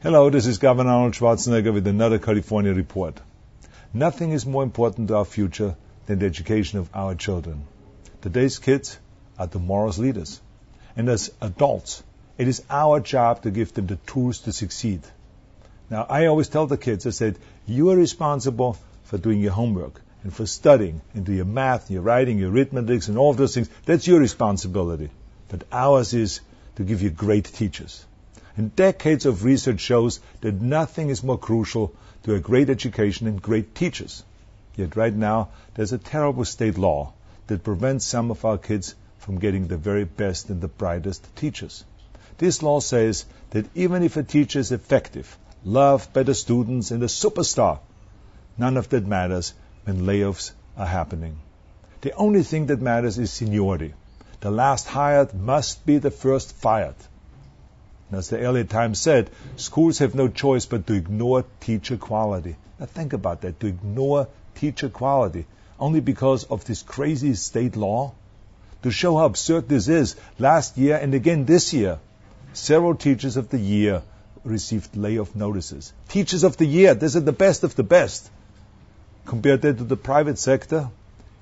Hello, this is Governor Arnold Schwarzenegger with another California report. Nothing is more important to our future than the education of our children. Today's kids are tomorrow's leaders. And as adults, it is our job to give them the tools to succeed. Now, I always tell the kids, I said, you are responsible for doing your homework and for studying and do your math, your writing, your arithmetic, and all of those things. That's your responsibility. But ours is to give you great teachers. And decades of research shows that nothing is more crucial to a great education than great teachers. Yet right now, there's a terrible state law that prevents some of our kids from getting the very best and the brightest teachers. This law says that even if a teacher is effective, loved by the students, and a superstar, none of that matters when layoffs are happening. The only thing that matters is seniority. The last hired must be the first fired. And as the LA Times said, schools have no choice but to ignore teacher quality. Now think about that, to ignore teacher quality, only because of this crazy state law. To show how absurd this is, last year and again this year, several teachers of the year received layoff notices. Teachers of the year, these are the best of the best. Compare that to the private sector.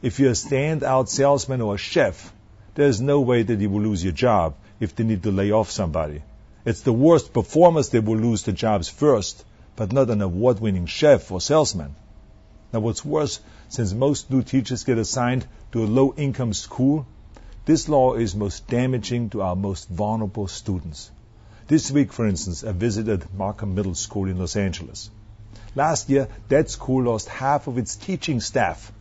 If you're a standout salesman or a chef, there's no way that you will lose your job if they need to lay off somebody. It's the worst performers that will lose the jobs first, but not an award-winning chef or salesman. Now what's worse, since most new teachers get assigned to a low-income school, this law is most damaging to our most vulnerable students. This week, for instance, I visited Markham Middle School in Los Angeles. Last year, that school lost half of its teaching staff.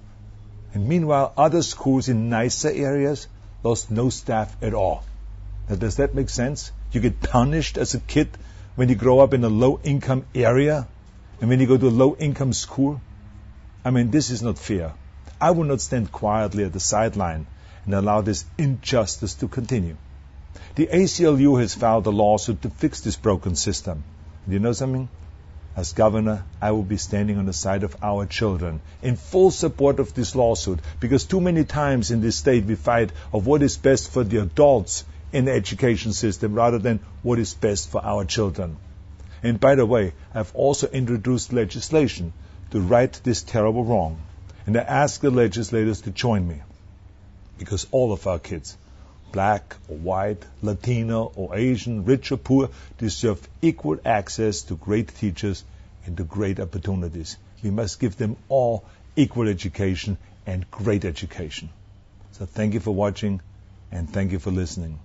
And meanwhile, other schools in nicer areas lost no staff at all. Now, does that make sense? You get punished as a kid when you grow up in a low-income area and when you go to a low-income school? I mean, this is not fair. I will not stand quietly at the sideline and allow this injustice to continue. The ACLU has filed a lawsuit to fix this broken system. And you know something? As governor, I will be standing on the side of our children in full support of this lawsuit, because too many times in this state we fight of what is best for the adults in the education system rather than what is best for our children. And by the way, I've also introduced legislation to right this terrible wrong. And I ask the legislators to join me, because all of our kids, black or white, Latino or Asian, rich or poor, deserve equal access to great teachers and to great opportunities. We must give them all equal education and great education. So thank you for watching and thank you for listening.